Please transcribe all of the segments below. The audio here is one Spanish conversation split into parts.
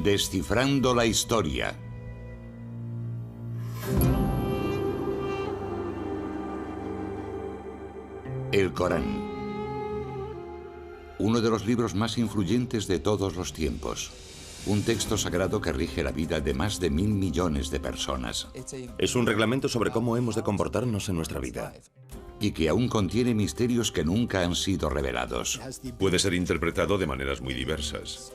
Descifrando la historia. El Corán. Uno de los libros más influyentes de todos los tiempos. Un texto sagrado que rige la vida de más de 1.000 millones de personas. Es un reglamento sobre cómo hemos de comportarnos en nuestra vida. Y que aún contiene misterios que nunca han sido revelados. Puede ser interpretado de maneras muy diversas.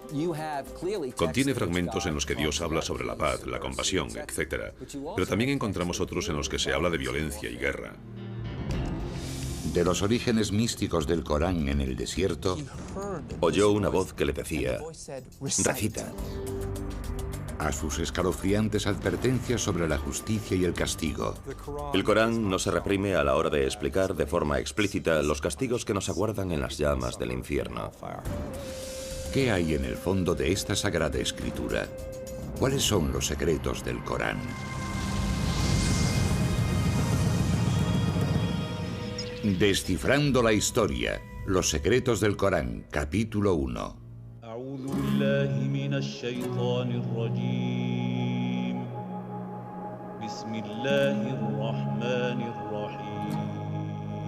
Contiene fragmentos en los que Dios habla sobre la paz, la compasión, etc. Pero también encontramos otros en los que se habla de violencia y guerra. De los orígenes místicos del Corán en el desierto, oyó una voz que le decía, recita. A sus escalofriantes advertencias sobre la justicia y el castigo. El Corán no se reprime a la hora de explicar de forma explícita los castigos que nos aguardan en las llamas del infierno. ¿Qué hay en el fondo de esta sagrada escritura? ¿Cuáles son los secretos del Corán? Descifrando la historia. Los secretos del Corán, capítulo 1.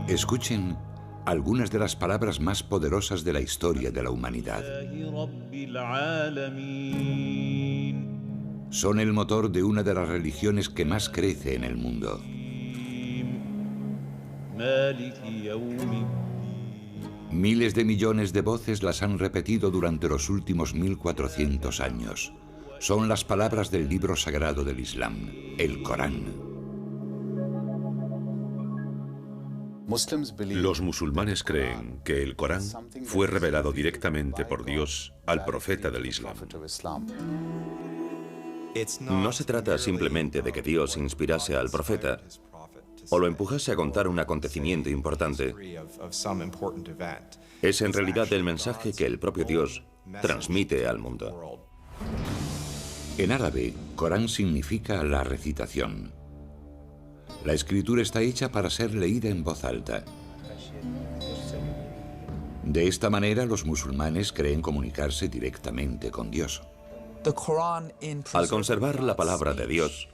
Escuchen algunas de las palabras más poderosas de la historia de la humanidad. Son el motor de una de las religiones que más crece en el mundo. Miles de millones de voces las han repetido durante los últimos 1400 años. Son las palabras del libro sagrado del Islam, el Corán. Los musulmanes creen que el Corán fue revelado directamente por Dios al profeta del Islam. No se trata simplemente de que Dios inspirase al profeta o lo empujase a contar un acontecimiento importante. Es en realidad el mensaje que el propio Dios transmite al mundo. En árabe, Corán significa la recitación. La escritura está hecha para ser leída en voz alta. De esta manera, los musulmanes creen comunicarse directamente con Dios. Al conservar la palabra de Dios,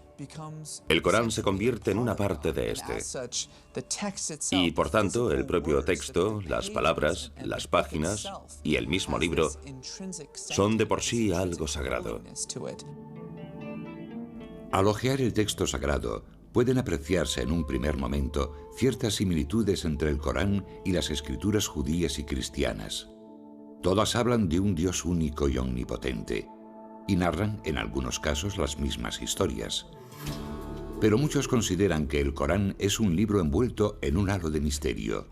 el Corán se convierte en una parte de este. Y por tanto, el propio texto, las palabras, las páginas y el mismo libro son de por sí algo sagrado. Al hojear el texto sagrado, pueden apreciarse en un primer momento ciertas similitudes entre el Corán y las escrituras judías y cristianas. Todas hablan de un Dios único y omnipotente, y narran, en algunos casos, las mismas historias. Pero muchos consideran que el Corán es un libro envuelto en un halo de misterio.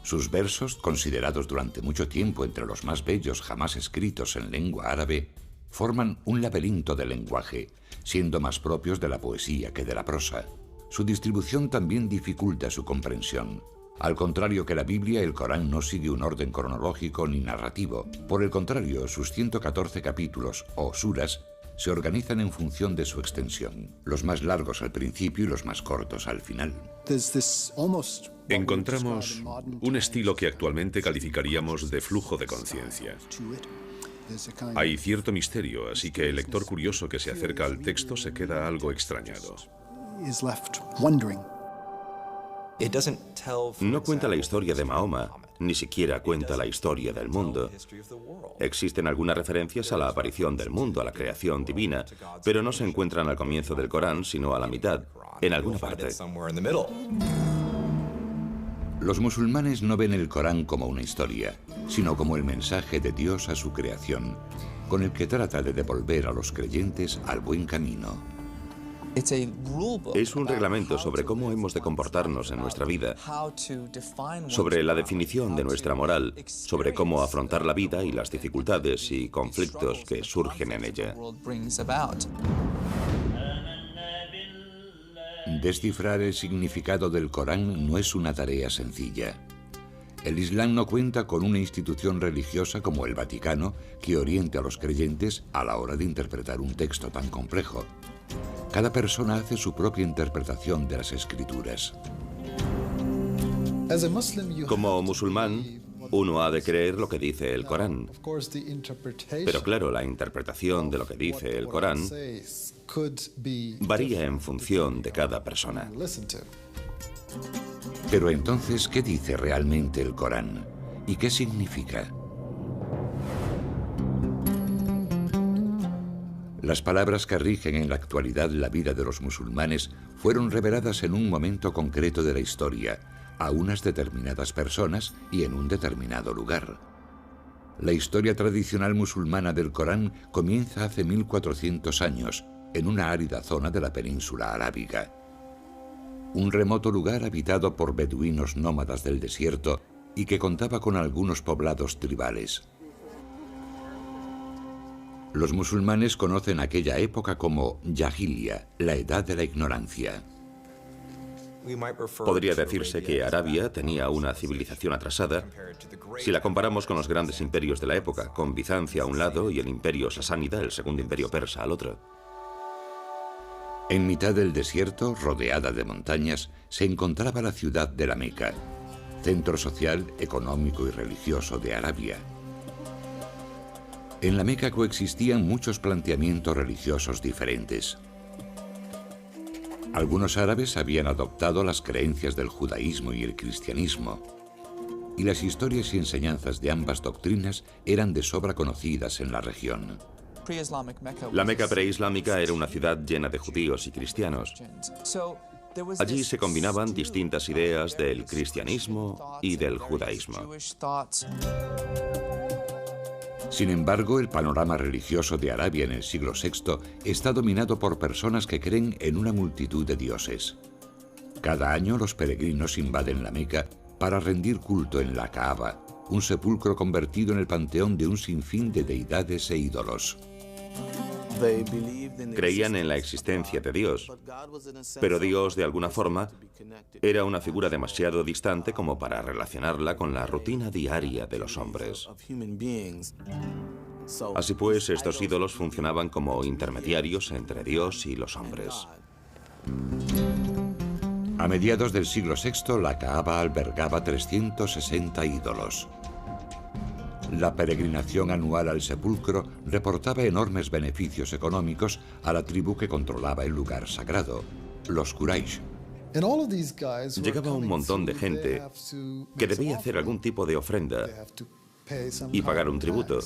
Sus versos, considerados durante mucho tiempo entre los más bellos jamás escritos en lengua árabe, forman un laberinto de lenguaje, siendo más propios de la poesía que de la prosa. Su distribución también dificulta su comprensión. Al contrario que la Biblia, el Corán no sigue un orden cronológico ni narrativo. Por el contrario, sus 114 capítulos, o suras, se organizan en función de su extensión, los más largos al principio y los más cortos al final. Encontramos un estilo que actualmente calificaríamos de flujo de conciencia. Hay cierto misterio, así que el lector curioso que se acerca al texto se queda algo extrañado. No cuenta la historia de Mahoma, ni siquiera cuenta la historia del mundo. Existen algunas referencias a la aparición del mundo, a la creación divina, pero no se encuentran al comienzo del Corán, sino a la mitad, en alguna parte. Los musulmanes no ven el Corán como una historia, sino como el mensaje de Dios a su creación, con el que trata de devolver a los creyentes al buen camino. Es un reglamento sobre cómo hemos de comportarnos en nuestra vida, sobre la definición de nuestra moral, sobre cómo afrontar la vida y las dificultades y conflictos que surgen en ella. Descifrar el significado del Corán no es una tarea sencilla. El Islam no cuenta con una institución religiosa como el Vaticano que oriente a los creyentes a la hora de interpretar un texto tan complejo. Cada persona hace su propia interpretación de las escrituras. Como musulmán, Uno ha de creer lo que dice el Corán. Pero claro, la interpretación de lo que dice el Corán varía en función de cada persona. Pero entonces, ¿qué dice realmente el Corán? ¿Y qué significa? Las palabras que rigen en la actualidad la vida de los musulmanes fueron reveladas en un momento concreto de la historia, a unas determinadas personas y en un determinado lugar. La historia tradicional musulmana del Corán comienza hace 1400 años, en una árida zona de la península arábiga. Un remoto lugar habitado por beduinos nómadas del desierto y que contaba con algunos poblados tribales. Los musulmanes conocen aquella época como Jahiliya, la edad de la ignorancia. Podría decirse que Arabia tenía una civilización atrasada si la comparamos con los grandes imperios de la época, con Bizancio a un lado y el imperio sasánida, el segundo imperio persa, al otro. En mitad del desierto, rodeada de montañas, se encontraba la ciudad de la Meca, centro social, económico y religioso de Arabia. En la Meca coexistían muchos planteamientos religiosos diferentes. Algunos árabes habían adoptado las creencias del judaísmo y el cristianismo, y las historias y enseñanzas de ambas doctrinas eran de sobra conocidas en la región. La Meca preislámica era una ciudad llena de judíos y cristianos. Allí se combinaban distintas ideas del cristianismo y del judaísmo. Sin embargo, el panorama religioso de Arabia en el siglo VI está dominado por personas que creen en una multitud de dioses. Cada año los peregrinos invaden la Meca para rendir culto en la Kaaba, un sepulcro convertido en el panteón de un sinfín de deidades e ídolos. Creían en la existencia de Dios, pero Dios, de alguna forma, era una figura demasiado distante como para relacionarla con la rutina diaria de los hombres. Así pues, estos ídolos funcionaban como intermediarios entre Dios y los hombres. A mediados del siglo VI, la Kaaba albergaba 360 ídolos. La peregrinación anual al sepulcro reportaba enormes beneficios económicos a la tribu que controlaba el lugar sagrado, los Quraysh. Llegaba un montón de gente que debía hacer algún tipo de ofrenda y pagar un tributo,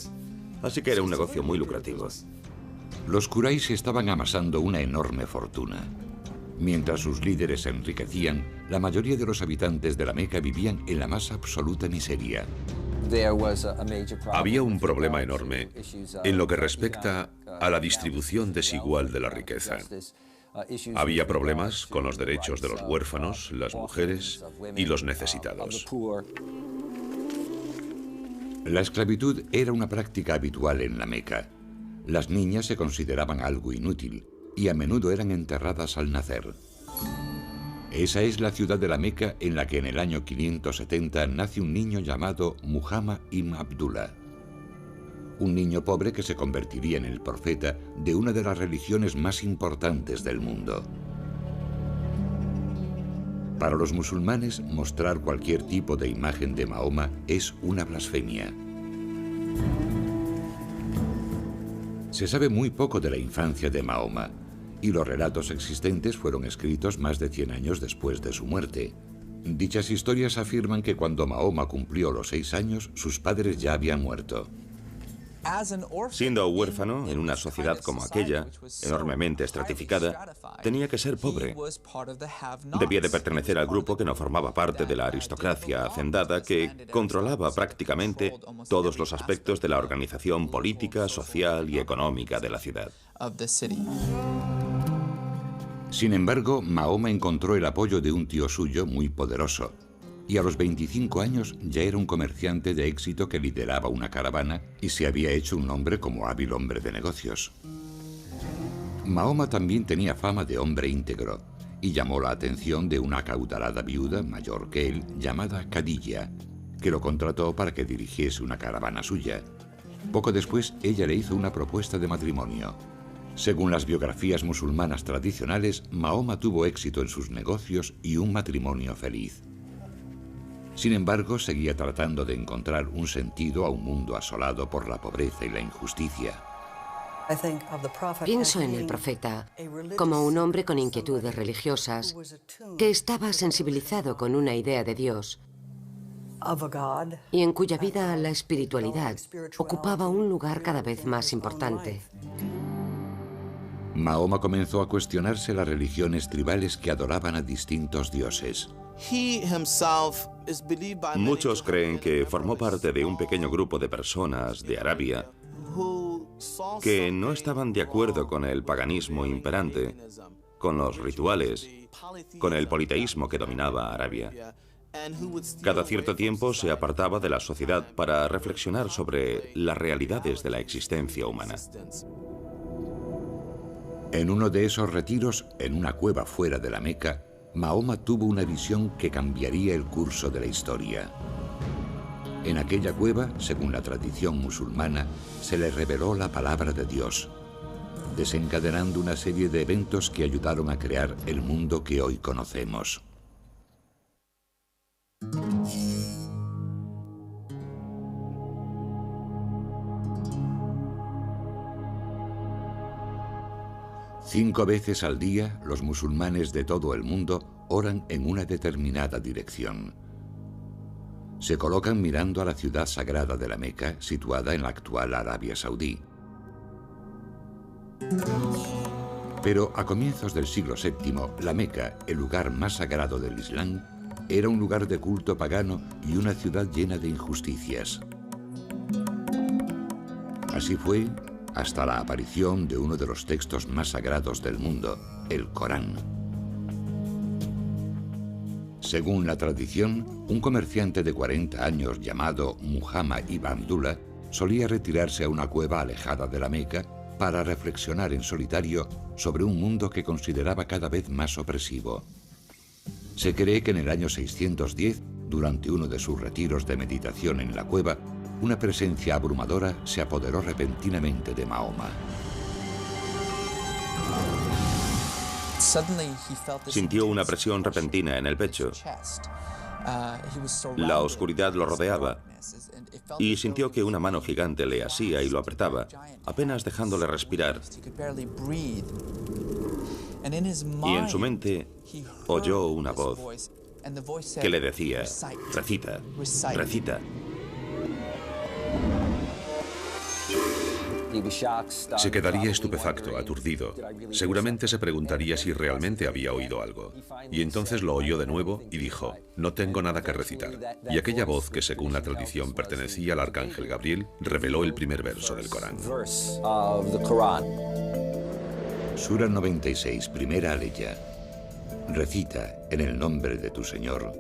así que era un negocio muy lucrativo. Los Quraysh estaban amasando una enorme fortuna. Mientras sus líderes se enriquecían, la mayoría de los habitantes de la Meca vivían en la más absoluta miseria. Había un problema enorme en lo que respecta a la distribución desigual de la riqueza. Había problemas con los derechos de los huérfanos, las mujeres y los necesitados. La esclavitud era una práctica habitual en la Meca. Las niñas se consideraban algo inútil y a menudo eran enterradas al nacer. Esa es la ciudad de la Meca en la que en el año 570 nace un niño llamado Muhammad ibn Abdullah. Un niño pobre que se convertiría en el profeta de una de las religiones más importantes del mundo. Para los musulmanes, mostrar cualquier tipo de imagen de Mahoma es una blasfemia. Se sabe muy poco de la infancia de Mahoma, y los relatos existentes fueron escritos más de 100 años después de su muerte. Dichas historias afirman que cuando Mahoma cumplió los 6 años, sus padres ya habían muerto. Siendo huérfano en una sociedad como aquella, enormemente estratificada, tenía que ser pobre. Debía de pertenecer al grupo que no formaba parte de la aristocracia hacendada que controlaba prácticamente todos los aspectos de la organización política, social y económica de la ciudad. Sin embargo, Mahoma encontró el apoyo de un tío suyo muy poderoso, y a los 25 años ya era un comerciante de éxito que lideraba una caravana y se había hecho un nombre como hábil hombre de negocios. Mahoma también tenía fama de hombre íntegro y llamó la atención de una acaudalada viuda mayor que él llamada Khadija, que lo contrató para que dirigiese una caravana suya. Poco después, ella le hizo una propuesta de matrimonio. Según las biografías musulmanas tradicionales, Mahoma tuvo éxito en sus negocios y un matrimonio feliz. Sin embargo, seguía tratando de encontrar un sentido a un mundo asolado por la pobreza y la injusticia. Pienso en el profeta como un hombre con inquietudes religiosas que estaba sensibilizado con una idea de Dios y en cuya vida la espiritualidad ocupaba un lugar cada vez más importante. Mahoma comenzó a cuestionarse las religiones tribales que adoraban a distintos dioses. Muchos creen que formó parte de un pequeño grupo de personas de Arabia que no estaban de acuerdo con el paganismo imperante, con los rituales, con el politeísmo que dominaba Arabia. Cada cierto tiempo se apartaba de la sociedad para reflexionar sobre las realidades de la existencia humana. En uno de esos retiros, en una cueva fuera de la Meca, Mahoma tuvo una visión que cambiaría el curso de la historia. En aquella cueva, según la tradición musulmana, se le reveló la palabra de Dios, desencadenando una serie de eventos que ayudaron a crear el mundo que hoy conocemos. Cinco veces al día, los musulmanes de todo el mundo oran en una determinada dirección. Se colocan mirando a la ciudad sagrada de la Meca, situada en la actual Arabia Saudí. Pero a comienzos del siglo VII, la Meca, el lugar más sagrado del Islam, era un lugar de culto pagano y una ciudad llena de injusticias. Así fue hasta la aparición de uno de los textos más sagrados del mundo, el Corán. Según la tradición, un comerciante de 40 años llamado Muhammad ibn Abdullah solía retirarse a una cueva alejada de la Meca para reflexionar en solitario sobre un mundo que consideraba cada vez más opresivo. Se cree que en el año 610, durante uno de sus retiros de meditación en la cueva, una presencia abrumadora se apoderó repentinamente de Mahoma. Sintió una presión repentina en el pecho. La oscuridad lo rodeaba y sintió que una mano gigante le asía y lo apretaba, apenas dejándole respirar. Y en su mente oyó una voz que le decía: recita, recita. Se quedaría estupefacto, aturdido. Seguramente se preguntaría si realmente había oído algo. Y entonces lo oyó de nuevo y dijo: no tengo nada que recitar. Y aquella voz, que según la tradición pertenecía al arcángel Gabriel, reveló el primer verso del Corán. Sura 96, primera aleya. Recita en el nombre de tu Señor,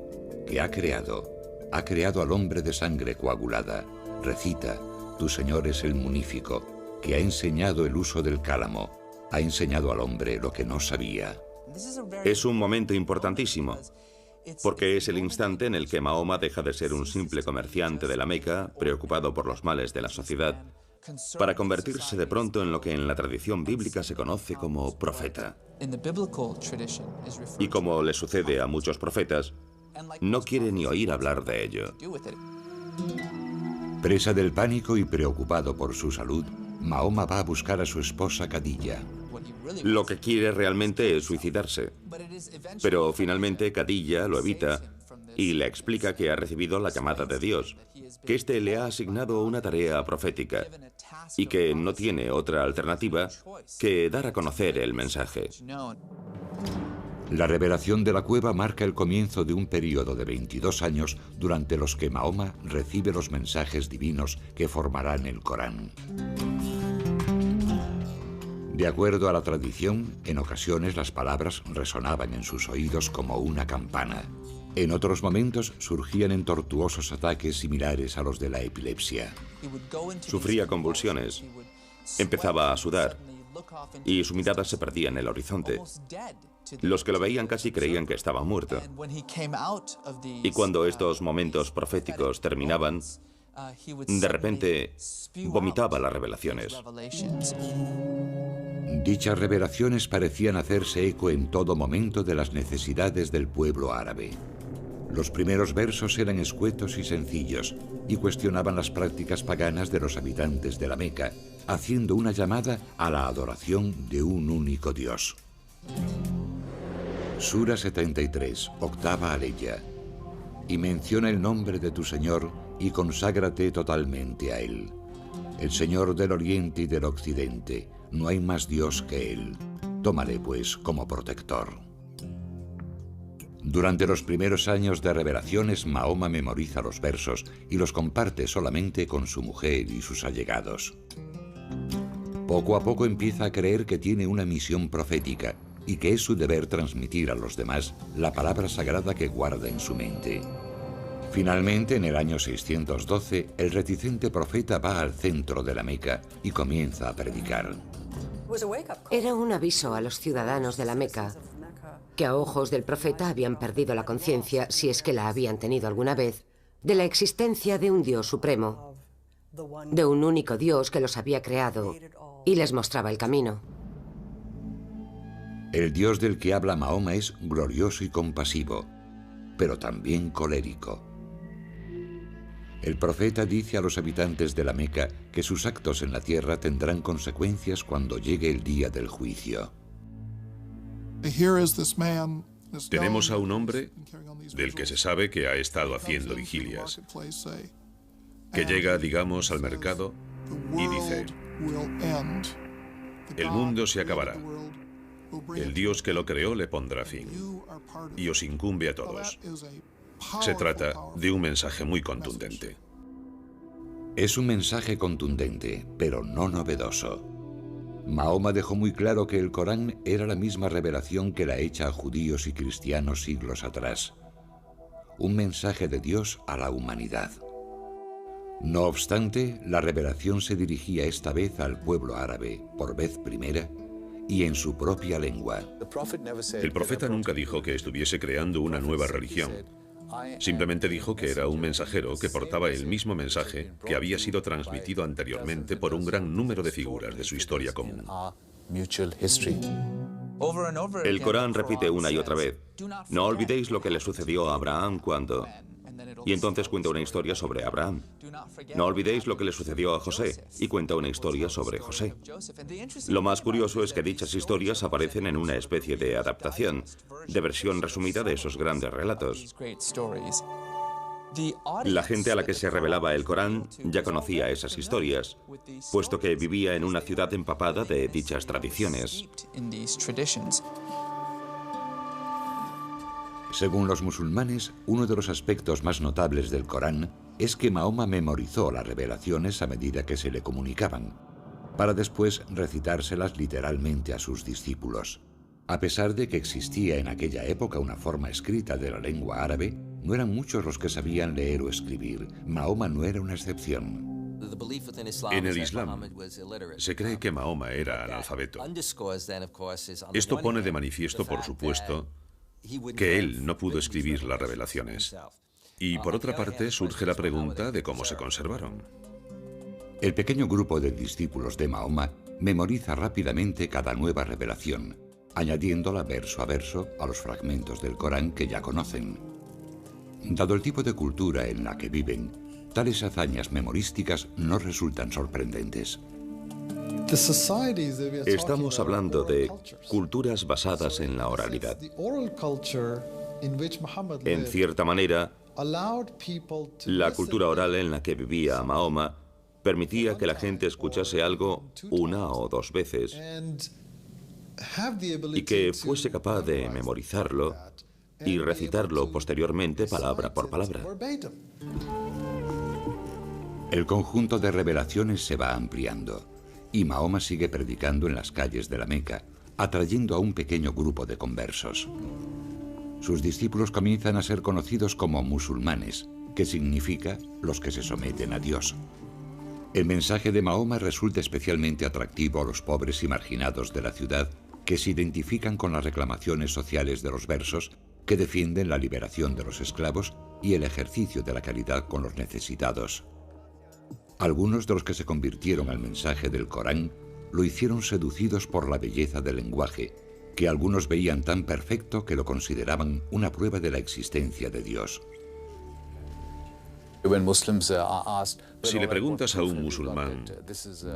que ha creado al hombre de sangre coagulada. Recita, tu Señor es el munífico, que ha enseñado el uso del cálamo, ha enseñado al hombre lo que no sabía. Es un momento importantísimo, porque es el instante en el que Mahoma deja de ser un simple comerciante de la Meca, preocupado por los males de la sociedad, para convertirse de pronto en lo que en la tradición bíblica se conoce como profeta. Y como le sucede a muchos profetas, no quiere ni oír hablar de ello. Presa del pánico y preocupado por su salud, Mahoma va a buscar a su esposa Khadija. Lo que quiere realmente es suicidarse. Pero finalmente Khadija lo evita y le explica que ha recibido la llamada de Dios, que éste le ha asignado una tarea profética y que no tiene otra alternativa que dar a conocer el mensaje. La revelación de la cueva marca el comienzo de un periodo de 22 años durante los que Mahoma recibe los mensajes divinos que formarán el Corán. De acuerdo a la tradición, en ocasiones las palabras resonaban en sus oídos como una campana. En otros momentos surgían en tortuosos ataques similares a los de la epilepsia. Sufría convulsiones, empezaba a sudar y su mirada se perdía en el horizonte. Los que lo veían casi creían que estaba muerto. Y cuando estos momentos proféticos terminaban, de repente vomitaba las revelaciones. Dichas revelaciones parecían hacerse eco en todo momento de las necesidades del pueblo árabe. Los primeros versos eran escuetos y sencillos y cuestionaban las prácticas paganas de los habitantes de la Meca, haciendo una llamada a la adoración de un único Dios. Sura 73, octava aleya. Y menciona el nombre de tu Señor y conságrate totalmente a Él. El Señor del Oriente y del Occidente, no hay más Dios que Él. Tómale, pues, como protector. Durante los primeros años de revelaciones, Mahoma memoriza los versos y los comparte solamente con su mujer y sus allegados. Poco a poco empieza a creer que tiene una misión profética y que es su deber transmitir a los demás la palabra sagrada que guarda en su mente. Finalmente, en el año 612, el reticente profeta va al centro de la Meca y comienza a predicar. Era un aviso a los ciudadanos de la Meca, que a ojos del profeta habían perdido la conciencia, si es que la habían tenido alguna vez, de la existencia de un Dios supremo, de un único Dios que los había creado y les mostraba el camino. El Dios del que habla Mahoma es glorioso y compasivo, pero también colérico. El profeta dice a los habitantes de la Meca que sus actos en la tierra tendrán consecuencias cuando llegue el día del juicio. Tenemos a un hombre del que se sabe que ha estado haciendo vigilias, que llega, digamos, al mercado y dice: el mundo se acabará. El Dios que lo creó le pondrá fin y os incumbe a todos. Se trata de un mensaje muy contundente. Es un mensaje contundente, pero no novedoso. Mahoma dejó muy claro que el Corán era la misma revelación que la hecha a judíos y cristianos siglos atrás. Un mensaje de Dios a la humanidad. No obstante, la revelación se dirigía esta vez al pueblo árabe, por vez primera, y en su propia lengua. El profeta nunca dijo que estuviese creando una nueva religión. Simplemente dijo que era un mensajero que portaba el mismo mensaje que había sido transmitido anteriormente por un gran número de figuras de su historia común. El Corán repite una y otra vez: no olvidéis lo que le sucedió a Abraham cuando... Y entonces cuenta una historia sobre Abraham. No olvidéis lo que le sucedió a José, y cuenta una historia sobre José. Lo más curioso es que dichas historias aparecen en una especie de adaptación, de versión resumida de esos grandes relatos. La gente a la que se revelaba el Corán ya conocía esas historias, puesto que vivía en una ciudad empapada de dichas tradiciones. Según los musulmanes, uno de los aspectos más notables del Corán es que Mahoma memorizó las revelaciones a medida que se le comunicaban, para después recitárselas literalmente a sus discípulos. A pesar de que existía en aquella época una forma escrita de la lengua árabe, no eran muchos los que sabían leer o escribir. Mahoma no era una excepción. En el Islam, se cree que Mahoma era analfabeto. Esto pone de manifiesto, por supuesto, que él no pudo escribir las revelaciones. Y por otra parte, surge la pregunta de cómo se conservaron. El pequeño grupo de discípulos de Mahoma memoriza rápidamente cada nueva revelación, añadiéndola verso a verso a los fragmentos del Corán que ya conocen. Dado el tipo de cultura en la que viven, tales hazañas memorísticas no resultan sorprendentes. Estamos hablando de culturas basadas en la oralidad. En cierta manera, la cultura oral en la que vivía Mahoma permitía que la gente escuchase algo una o dos veces y que fuese capaz de memorizarlo y recitarlo posteriormente palabra por palabra. El conjunto de revelaciones se va ampliando y Mahoma sigue predicando en las calles de la Meca, atrayendo a un pequeño grupo de conversos. Sus discípulos comienzan a ser conocidos como musulmanes, que significa los que se someten a Dios. El mensaje de Mahoma resulta especialmente atractivo a los pobres y marginados de la ciudad, que se identifican con las reclamaciones sociales de los versos que defienden la liberación de los esclavos y el ejercicio de la caridad con los necesitados. Algunos de los que se convirtieron al mensaje del Corán lo hicieron seducidos por la belleza del lenguaje que algunos veían tan perfecto que lo consideraban una prueba de la existencia de Dios. Si le preguntas a un musulmán,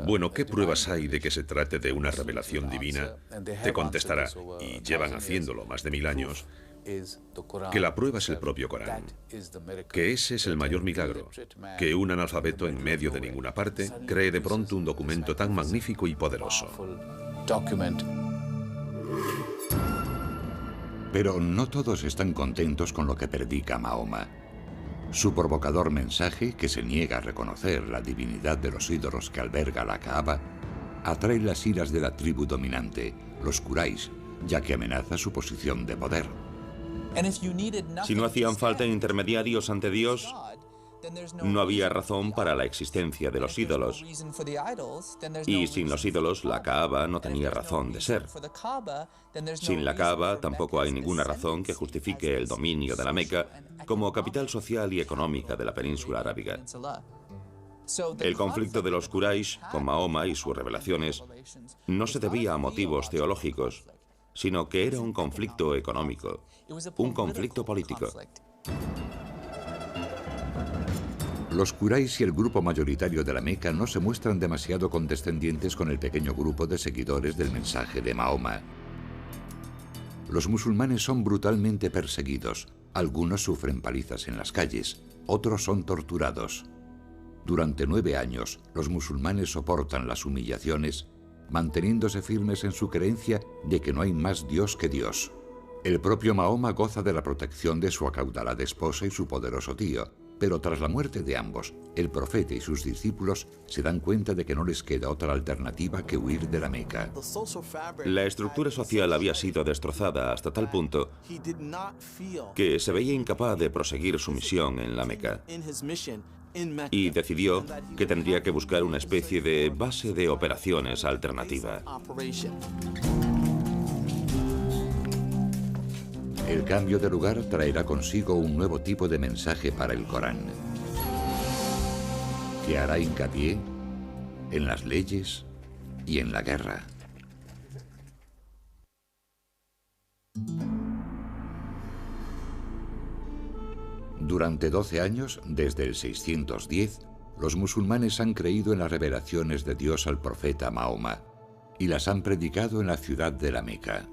bueno, ¿qué pruebas hay de que se trate de una revelación divina?, te contestará, y llevan haciéndolo más de 1000 años, que la prueba es el propio Corán, que ese es el mayor milagro, que un analfabeto en medio de ninguna parte cree de pronto un documento tan magnífico y poderoso. Pero no todos están contentos con lo que predica Mahoma. Su provocador mensaje, que se niega a reconocer la divinidad de los ídolos que alberga la Kaaba, atrae las iras de la tribu dominante, los Quraysh, ya que amenaza su posición de poder. Si no hacían falta intermediarios ante Dios, no había razón para la existencia de los ídolos. Y sin los ídolos, la Kaaba no tenía razón de ser. Sin la Kaaba, tampoco hay ninguna razón que justifique el dominio de la Meca como capital social y económica de la península arábiga. El conflicto de los Quraysh con Mahoma y sus revelaciones no se debía a motivos teológicos, sino que era un conflicto económico, un conflicto político. Los Quraysh y el grupo mayoritario de la Meca no se muestran demasiado condescendientes con el pequeño grupo de seguidores del mensaje de Mahoma. Los musulmanes son brutalmente perseguidos. Algunos sufren palizas en las calles, otros son torturados. Durante 9 años, los musulmanes soportan las humillaciones, manteniéndose firmes en su creencia de que no hay más Dios que Dios. El propio Mahoma goza de la protección de su acaudalada esposa y su poderoso tío, pero tras la muerte de ambos, el profeta y sus discípulos se dan cuenta de que no les queda otra alternativa que huir de la Meca. La estructura social había sido destrozada hasta tal punto que se veía incapaz de proseguir su misión en la Meca. Y decidió que tendría que buscar una especie de base de operaciones alternativa. El cambio de lugar traerá consigo un nuevo tipo de mensaje para el Corán, que hará hincapié en las leyes y en la guerra. Durante 12 años, desde el 610, los musulmanes han creído en las revelaciones de Dios al profeta Mahoma y las han predicado en la ciudad de la Meca.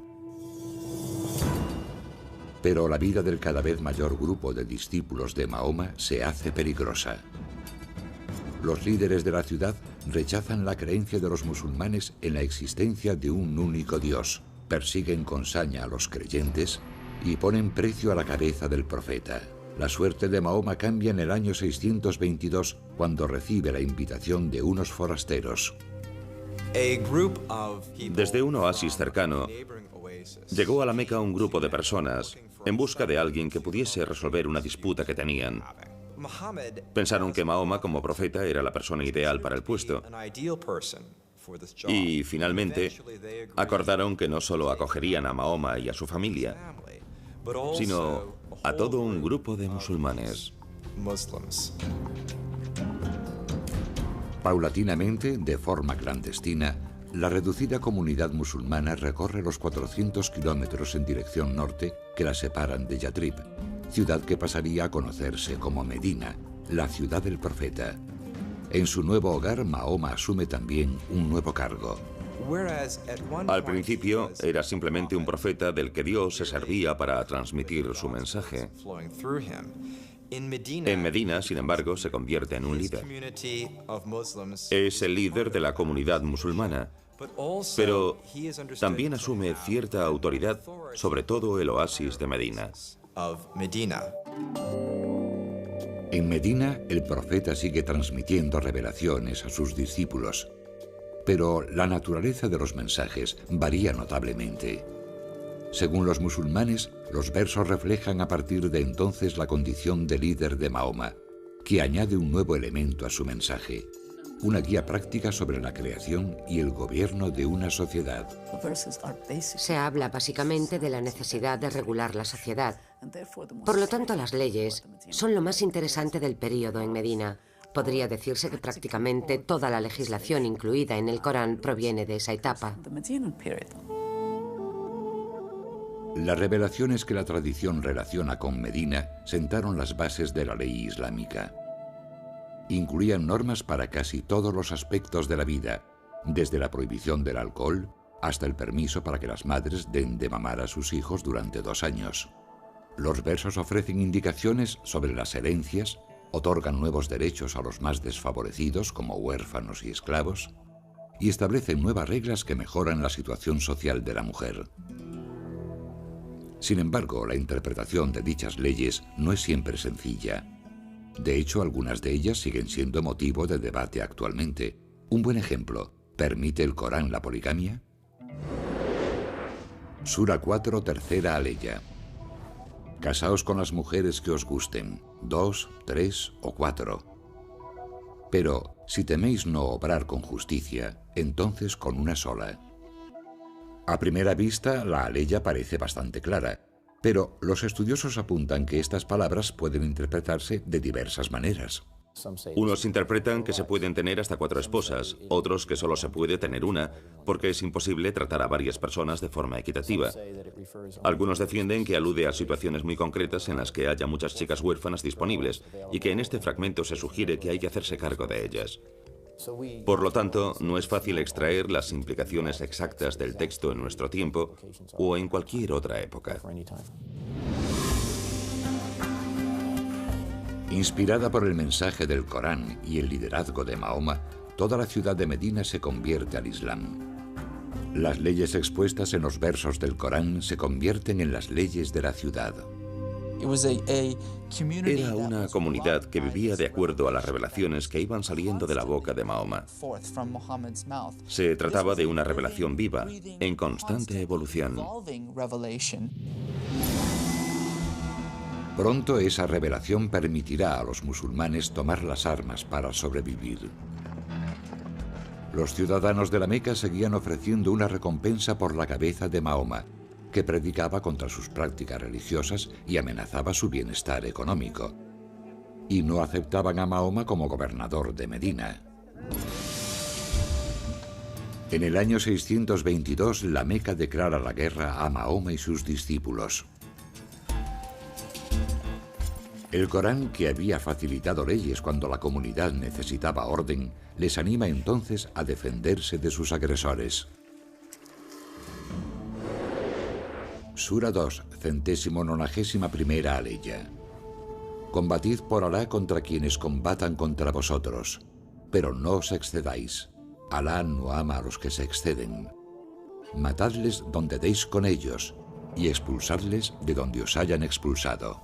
Pero la vida del cada vez mayor grupo de discípulos de Mahoma se hace peligrosa. Los líderes de la ciudad rechazan la creencia de los musulmanes en la existencia de un único Dios, persiguen con saña a los creyentes y ponen precio a la cabeza del profeta. La suerte de Mahoma cambia en el año 622, cuando recibe la invitación de unos forasteros. Desde un oasis cercano, llegó a la Meca un grupo de personas en busca de alguien que pudiese resolver una disputa que tenían. Pensaron que Mahoma, como profeta, era la persona ideal para el puesto. Y finalmente acordaron que no solo acogerían a Mahoma y a su familia, sino a todo un grupo de musulmanes. Paulatinamente, de forma clandestina, la reducida comunidad musulmana recorre los 400 kilómetros en dirección norte que la separan de Yatrib, ciudad que pasaría a conocerse como Medina, la ciudad del profeta. En su nuevo hogar, Mahoma asume también un nuevo cargo. Al principio era simplemente un profeta del que Dios se servía para transmitir su mensaje. En Medina, sin embargo, se convierte en un líder. Es el líder de la comunidad musulmana, pero también asume cierta autoridad sobre todo el oasis de Medina. En Medina, el profeta sigue transmitiendo revelaciones a sus discípulos, pero la naturaleza de los mensajes varía notablemente. Según los musulmanes, los versos reflejan a partir de entonces la condición de líder de Mahoma, que añade un nuevo elemento a su mensaje, una guía práctica sobre la creación y el gobierno de una sociedad. Se habla básicamente de la necesidad de regular la sociedad. Por lo tanto, las leyes son lo más interesante del período en Medina. Podría decirse que prácticamente toda la legislación incluida en el Corán proviene de esa etapa. Las revelaciones que la tradición relaciona con Medina sentaron las bases de la ley islámica. Incluían normas para casi todos los aspectos de la vida, desde la prohibición del alcohol hasta el permiso para que las madres den de mamar a sus hijos durante 2 años. Los versos ofrecen indicaciones sobre las herencias, otorgan nuevos derechos a los más desfavorecidos como huérfanos y esclavos, y establecen nuevas reglas que mejoran la situación social de la mujer. Sin embargo, la interpretación de dichas leyes no es siempre sencilla. De hecho, algunas de ellas siguen siendo motivo de debate actualmente. Un buen ejemplo: ¿permite el Corán la poligamia? Sura 4, tercera aleya. Casaos con las mujeres que os gusten, 2, 3 o 4. Pero si teméis no obrar con justicia, entonces con una sola. A primera vista, la aleya parece bastante clara, pero los estudiosos apuntan que estas palabras pueden interpretarse de diversas maneras. Unos interpretan que se pueden tener hasta 4 esposas, otros que solo se puede tener una, porque es imposible tratar a varias personas de forma equitativa. Algunos defienden que alude a situaciones muy concretas en las que haya muchas chicas huérfanas disponibles, y que en este fragmento se sugiere que hay que hacerse cargo de ellas. Por lo tanto, no es fácil extraer las implicaciones exactas del texto en nuestro tiempo o en cualquier otra época. Inspirada por el mensaje del Corán y el liderazgo de Mahoma, toda la ciudad de Medina se convierte al Islam. Las leyes expuestas en los versos del Corán se convierten en las leyes de la ciudad. Era una comunidad que vivía de acuerdo a las revelaciones que iban saliendo de la boca de Mahoma. Se trataba de una revelación viva, en constante evolución. Pronto esa revelación permitirá a los musulmanes tomar las armas para sobrevivir. Los ciudadanos de la Meca seguían ofreciendo una recompensa por la cabeza de Mahoma, que predicaba contra sus prácticas religiosas y amenazaba su bienestar económico. Y no aceptaban a Mahoma como gobernador de Medina. En el año 622, la Meca declara la guerra a Mahoma y sus discípulos. El Corán, que había facilitado leyes cuando la comunidad necesitaba orden, les anima entonces a defenderse de sus agresores. Sura 2, 191ª aleya. Combatid por Alá contra quienes combatan contra vosotros, pero no os excedáis. Alá no ama a los que se exceden. Matadles donde deis con ellos y expulsadles de donde os hayan expulsado.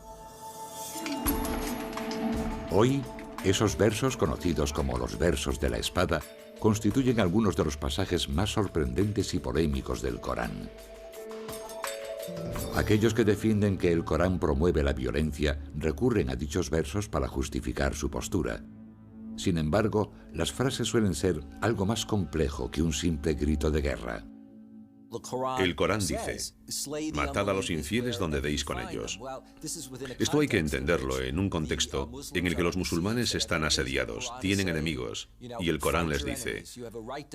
Hoy, esos versos, conocidos como los versos de la espada, constituyen algunos de los pasajes más sorprendentes y polémicos del Corán. Aquellos que defienden que el Corán promueve la violencia recurren a dichos versos para justificar su postura. Sin embargo, las frases suelen ser algo más complejo que un simple grito de guerra. El Corán dice: matad a los infieles donde deis con ellos. Esto hay que entenderlo en un contexto en el que los musulmanes están asediados, tienen enemigos, y el Corán les dice: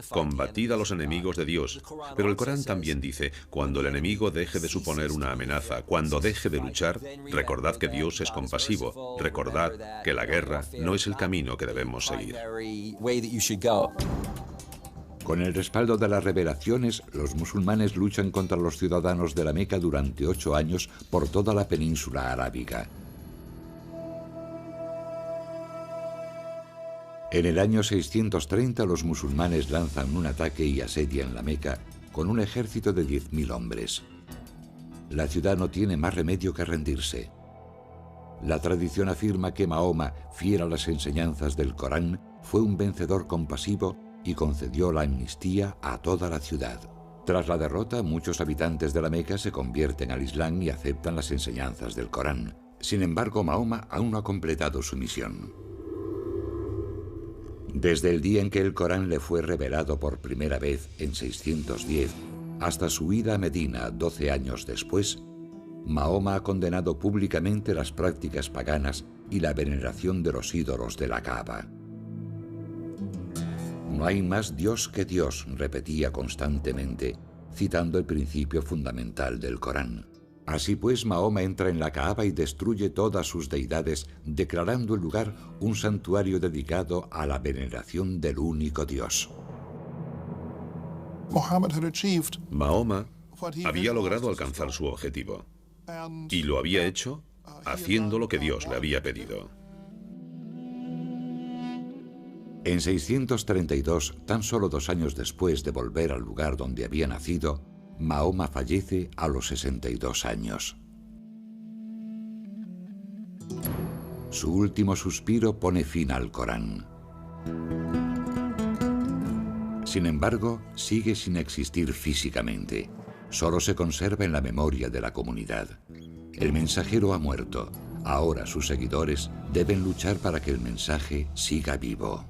combatid a los enemigos de Dios. Pero el Corán también dice: cuando el enemigo deje de suponer una amenaza, cuando deje de luchar, recordad que Dios es compasivo, recordad que la guerra no es el camino que debemos seguir. Con el respaldo de las revelaciones, los musulmanes luchan contra los ciudadanos de la Meca durante 8 años por toda la península arábiga. En el año 630, los musulmanes lanzan un ataque y asedian la Meca con un ejército de 10.000 hombres. La ciudad no tiene más remedio que rendirse. La tradición afirma que Mahoma, fiel a las enseñanzas del Corán, fue un vencedor compasivo y concedió la amnistía a toda la ciudad. Tras la derrota, muchos habitantes de la Meca se convierten al Islam y aceptan las enseñanzas del Corán. Sin embargo, Mahoma aún no ha completado su misión. Desde el día en que el Corán le fue revelado por primera vez, en 610, hasta su ida a Medina 12 años después, Mahoma ha condenado públicamente las prácticas paganas y la veneración de los ídolos de la Kaaba. No hay más Dios que Dios, repetía constantemente, citando el principio fundamental del Corán. Así pues, Mahoma entra en la Kaaba y destruye todas sus deidades, declarando el lugar un santuario dedicado a la veneración del único Dios. Mahoma había logrado alcanzar su objetivo, y lo había hecho haciendo lo que Dios le había pedido. En 632, tan solo 2 años después de volver al lugar donde había nacido, Mahoma fallece a los 62 años. Su último suspiro pone fin al Corán. Sin embargo, sigue sin existir físicamente. Solo se conserva en la memoria de la comunidad. El mensajero ha muerto. Ahora sus seguidores deben luchar para que el mensaje siga vivo.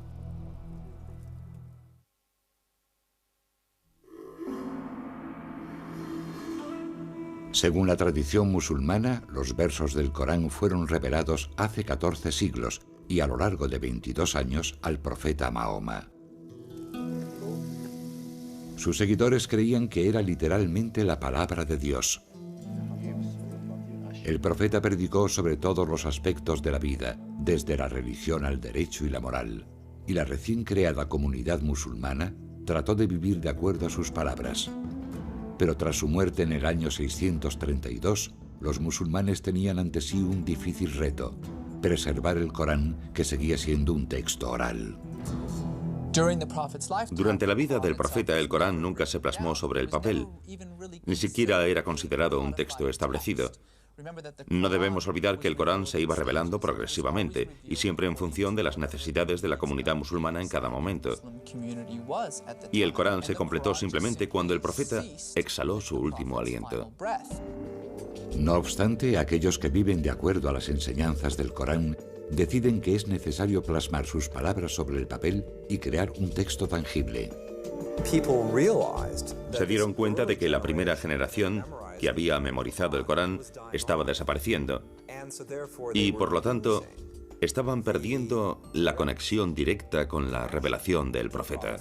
Según la tradición musulmana, los versos del Corán fueron revelados hace 14 siglos y a lo largo de 22 años al profeta Mahoma. Sus seguidores creían que era literalmente la palabra de Dios. El profeta predicó sobre todos los aspectos de la vida, desde la religión al derecho y la moral, y la recién creada comunidad musulmana trató de vivir de acuerdo a sus palabras. Pero tras su muerte en el año 632, los musulmanes tenían ante sí un difícil reto: preservar el Corán, que seguía siendo un texto oral. Durante la vida del profeta, el Corán nunca se plasmó sobre el papel. Ni siquiera era considerado un texto establecido. No debemos olvidar que el Corán se iba revelando progresivamente y siempre en función de las necesidades de la comunidad musulmana en cada momento. Y el Corán se completó simplemente cuando el profeta exhaló su último aliento. No obstante, aquellos que viven de acuerdo a las enseñanzas del Corán deciden que es necesario plasmar sus palabras sobre el papel y crear un texto tangible. Se dieron cuenta de que la primera generación que había memorizado el Corán estaba desapareciendo y, por lo tanto, estaban perdiendo la conexión directa con la revelación del profeta.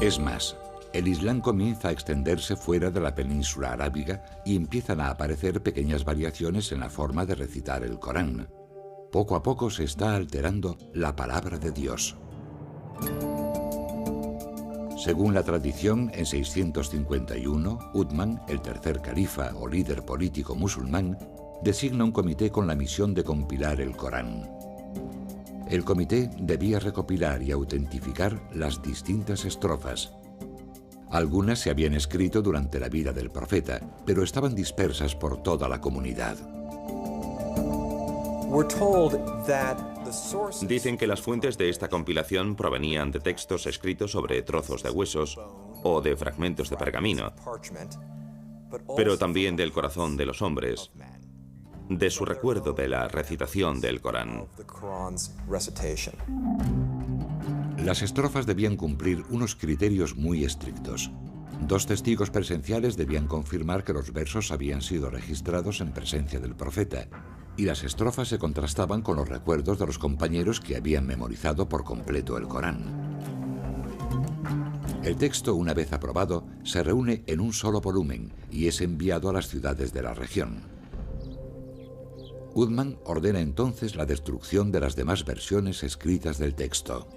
Es más, el Islam comienza a extenderse fuera de la península arábiga y empiezan a aparecer pequeñas variaciones en la forma de recitar el Corán. Poco a poco se está alterando la palabra de Dios. Según la tradición, en 651, Uthman, el tercer califa o líder político musulmán, designa un comité con la misión de compilar el Corán. El comité debía recopilar y autentificar las distintas estrofas. Algunas se habían escrito durante la vida del profeta, pero estaban dispersas por toda la comunidad. Dicen que las fuentes de esta compilación provenían de textos escritos sobre trozos de huesos o de fragmentos de pergamino, pero también del corazón de los hombres, de su recuerdo de la recitación del Corán. Las estrofas debían cumplir unos criterios muy estrictos. 2 testigos presenciales debían confirmar que los versos habían sido registrados en presencia del profeta, y las estrofas se contrastaban con los recuerdos de los compañeros que habían memorizado por completo el Corán. El texto, una vez aprobado, se reúne en un solo volumen y es enviado a las ciudades de la región. Uthman ordena entonces la destrucción de las demás versiones escritas del texto.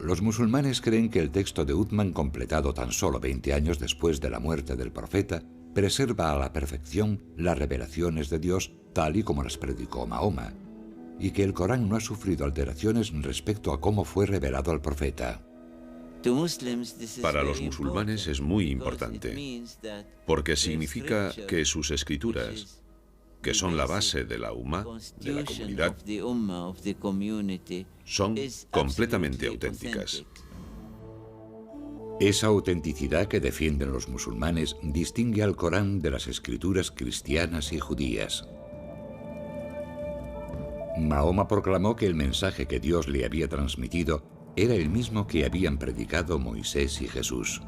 Los musulmanes creen que el texto de Uthman, completado tan solo 20 años después de la muerte del profeta, preserva a la perfección las revelaciones de Dios tal y como las predicó Mahoma, y que el Corán no ha sufrido alteraciones respecto a cómo fue revelado al profeta. Para los musulmanes es muy importante, porque significa que sus escrituras, que son la base de la Ummah, de la comunidad, son completamente auténticas. Esa autenticidad que defienden los musulmanes distingue al Corán de las escrituras cristianas y judías. Mahoma proclamó que el mensaje que Dios le había transmitido era el mismo que habían predicado Moisés y Jesús.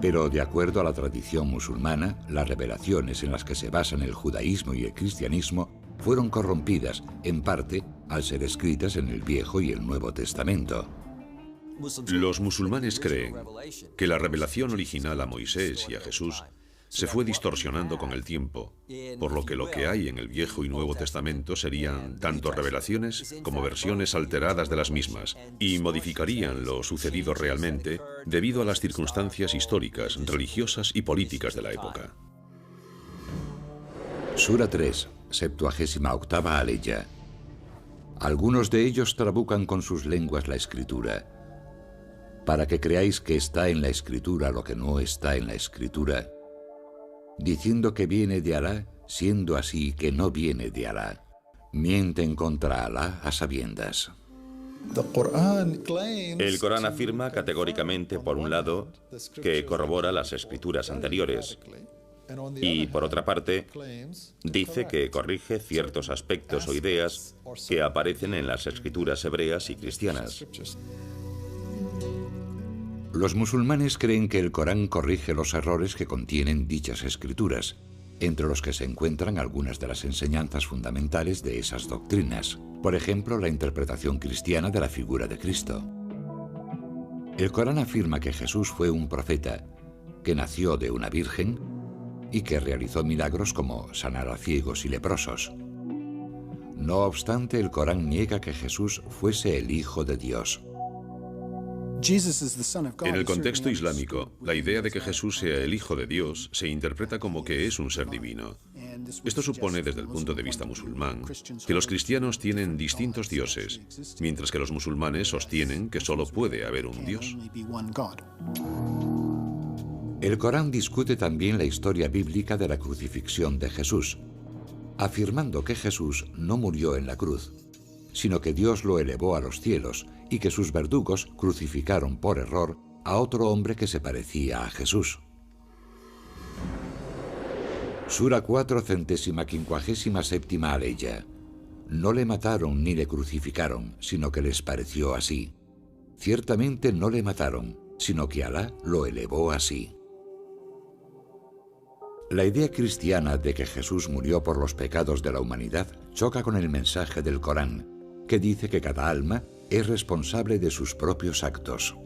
Pero, de acuerdo a la tradición musulmana, las revelaciones en las que se basan el judaísmo y el cristianismo fueron corrompidas, en parte, al ser escritas en el Viejo y el Nuevo Testamento. Los musulmanes creen que la revelación original a Moisés y a Jesús se fue distorsionando con el tiempo, por lo que hay en el Viejo y Nuevo Testamento serían tanto revelaciones como versiones alteradas de las mismas, y modificarían lo sucedido realmente debido a las circunstancias históricas, religiosas y políticas de la época. Sura 3, 78ª aleya. Algunos de ellos trabucan con sus lenguas la Escritura, para que creáis que está en la Escritura lo que no está en la Escritura, diciendo que viene de Alá, siendo así que no viene de Alá. Mienten contra Alá a sabiendas. El Corán afirma categóricamente, por un lado, que corrobora las escrituras anteriores, y por otra parte, dice que corrige ciertos aspectos o ideas que aparecen en las escrituras hebreas y cristianas. Los musulmanes creen que el Corán corrige los errores que contienen dichas escrituras, entre los que se encuentran algunas de las enseñanzas fundamentales de esas doctrinas, por ejemplo, la interpretación cristiana de la figura de Cristo. El Corán afirma que Jesús fue un profeta, que nació de una virgen y que realizó milagros como sanar a ciegos y leprosos. No obstante, el Corán niega que Jesús fuese el Hijo de Dios. En el contexto islámico, la idea de que Jesús sea el Hijo de Dios se interpreta como que es un ser divino. Esto supone, desde el punto de vista musulmán, que los cristianos tienen distintos dioses, mientras que los musulmanes sostienen que solo puede haber un Dios. El Corán discute también la historia bíblica de la crucifixión de Jesús, afirmando que Jesús no murió en la cruz, sino que Dios lo elevó a los cielos y que sus verdugos crucificaron por error a otro hombre que se parecía a Jesús. Sura 4, 157ª aleya. No le mataron ni le crucificaron, sino que les pareció así. Ciertamente no le mataron, sino que Alá lo elevó así. La idea cristiana de que Jesús murió por los pecados de la humanidad choca con el mensaje del Corán, que dice que cada alma es responsable de sus propios actos.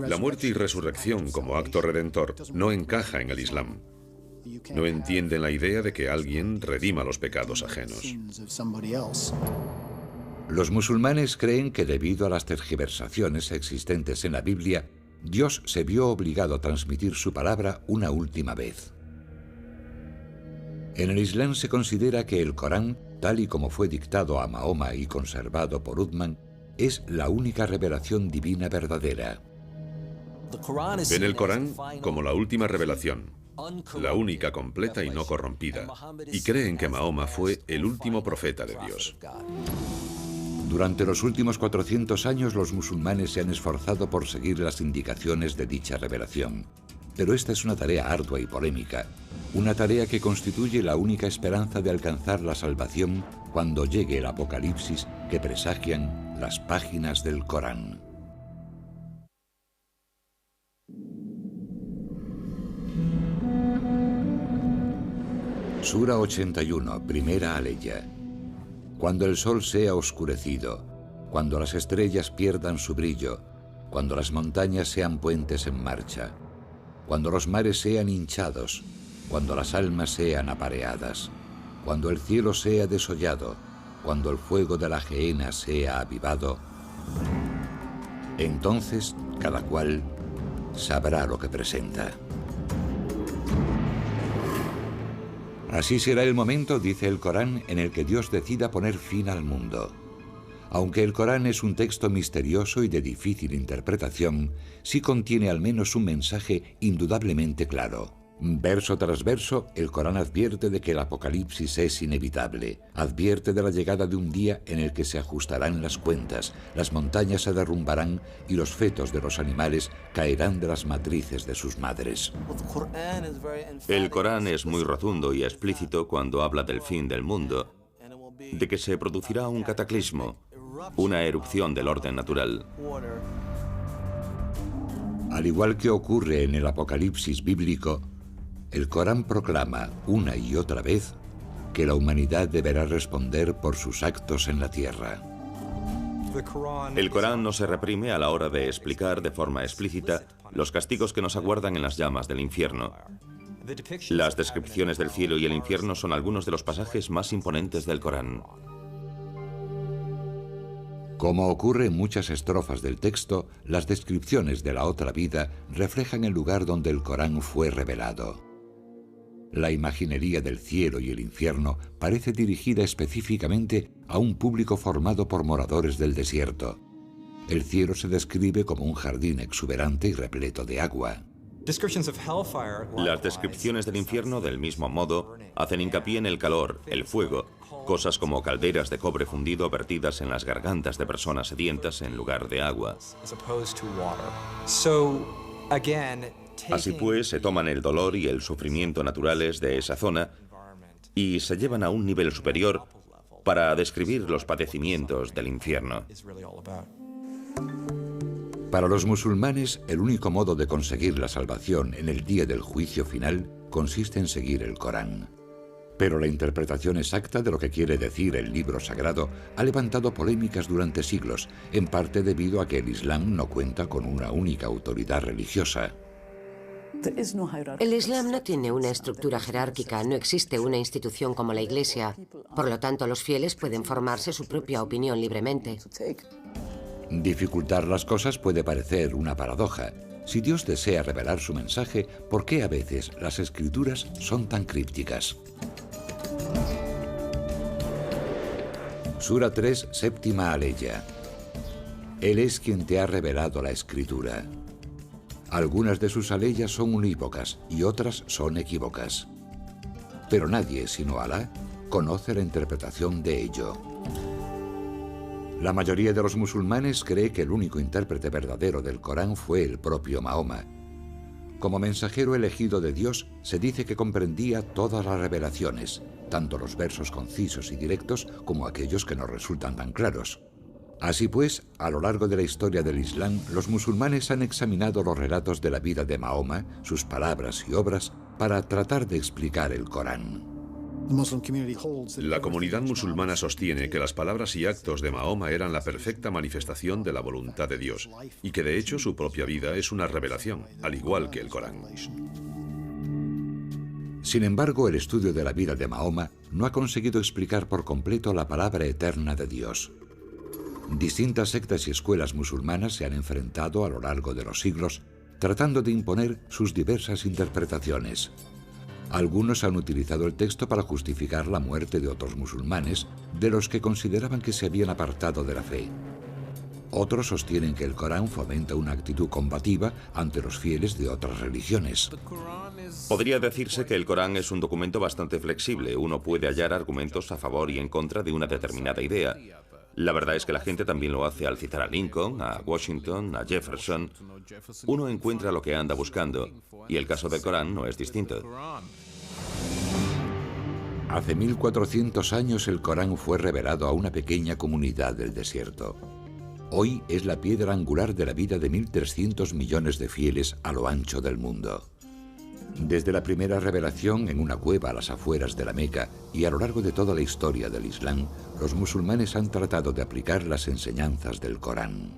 La muerte y resurrección como acto redentor no encaja en el Islam. No entienden la idea de que alguien redima los pecados ajenos. Los musulmanes creen que debido a las tergiversaciones existentes en la Biblia, Dios se vio obligado a transmitir su palabra una última vez. En el Islam se considera que el Corán, tal y como fue dictado a Mahoma y conservado por Uthman, es la única revelación divina verdadera. Ven el Corán como la última revelación, la única completa y no corrompida, y creen que Mahoma fue el último profeta de Dios. Durante los últimos 400 años los musulmanes se han esforzado por seguir las indicaciones de dicha revelación, pero esta es una tarea ardua y polémica, una tarea que constituye la única esperanza de alcanzar la salvación cuando llegue el apocalipsis que presagian las páginas del Corán. Sura 81, primera aleya. Cuando el sol sea oscurecido, cuando las estrellas pierdan su brillo, cuando las montañas sean puentes en marcha, cuando los mares sean hinchados, cuando las almas sean apareadas, cuando el cielo sea desollado, cuando el fuego de la gehenna sea avivado, entonces cada cual sabrá lo que presenta. Así será el momento, dice el Corán, en el que Dios decida poner fin al mundo. Aunque el Corán es un texto misterioso y de difícil interpretación, sí contiene al menos un mensaje indudablemente claro. Verso tras verso, el Corán advierte de que el apocalipsis es inevitable, advierte de la llegada de un día en el que se ajustarán las cuentas, las montañas se derrumbarán y los fetos de los animales caerán de las matrices de sus madres. El Corán es muy rotundo y explícito cuando habla del fin del mundo, de que se producirá un cataclismo, una erupción del orden natural. Al igual que ocurre en el apocalipsis bíblico, el Corán proclama una y otra vez que la humanidad deberá responder por sus actos en la tierra. El Corán no se reprime a la hora de explicar de forma explícita los castigos que nos aguardan en las llamas del infierno. Las descripciones del cielo y el infierno son algunos de los pasajes más imponentes del Corán. Como ocurre en muchas estrofas del texto, las descripciones de la otra vida reflejan el lugar donde el Corán fue revelado. La imaginería del cielo y el infierno parece dirigida específicamente a un público formado por moradores del desierto. El cielo se describe como un jardín exuberante y repleto de agua. Las descripciones del infierno, del mismo modo, hacen hincapié en el calor, el fuego, cosas como calderas de cobre fundido vertidas en las gargantas de personas sedientas en lugar de agua. Así pues, se toman el dolor y el sufrimiento naturales de esa zona y se llevan a un nivel superior para describir los padecimientos del infierno. Para los musulmanes, el único modo de conseguir la salvación en el día del juicio final consiste en seguir el Corán. Pero la interpretación exacta de lo que quiere decir el libro sagrado ha levantado polémicas durante siglos, en parte debido a que el Islam no cuenta con una única autoridad religiosa. El Islam no tiene una estructura jerárquica, no existe una institución como la Iglesia. Por lo tanto, los fieles pueden formarse su propia opinión libremente. Dificultar las cosas puede parecer una paradoja. Si Dios desea revelar su mensaje, ¿por qué a veces las escrituras son tan crípticas? Sura 3, séptima aleya. Él es quien te ha revelado la escritura. Algunas de sus aleyas son unívocas y otras son equívocas. Pero nadie, sino Alá, conoce la interpretación de ello. La mayoría de los musulmanes cree que el único intérprete verdadero del Corán fue el propio Mahoma. Como mensajero elegido de Dios, se dice que comprendía todas las revelaciones, tanto los versos concisos y directos como aquellos que no resultan tan claros. Así pues, a lo largo de la historia del Islam, los musulmanes han examinado los relatos de la vida de Mahoma, sus palabras y obras, para tratar de explicar el Corán. La comunidad musulmana sostiene que las palabras y actos de Mahoma eran la perfecta manifestación de la voluntad de Dios y que de hecho su propia vida es una revelación, al igual que el Corán. Sin embargo, el estudio de la vida de Mahoma no ha conseguido explicar por completo la palabra eterna de Dios. Distintas sectas y escuelas musulmanas se han enfrentado a lo largo de los siglos tratando de imponer sus diversas interpretaciones. Algunos han utilizado el texto para justificar la muerte de otros musulmanes, de los que consideraban que se habían apartado de la fe. Otros sostienen que el Corán fomenta una actitud combativa ante los fieles de otras religiones. Podría decirse que el Corán es un documento bastante flexible. Uno puede hallar argumentos a favor y en contra de una determinada idea. La verdad es que la gente también lo hace al citar a Lincoln, a Washington, a Jefferson. Uno encuentra lo que anda buscando, y el caso del Corán no es distinto. Hace 1400 años el Corán fue revelado a una pequeña comunidad del desierto. Hoy es la piedra angular de la vida de 1.300 millones de fieles a lo ancho del mundo. Desde la primera revelación en una cueva a las afueras de la Meca y a lo largo de toda la historia del Islam, los musulmanes han tratado de aplicar las enseñanzas del Corán.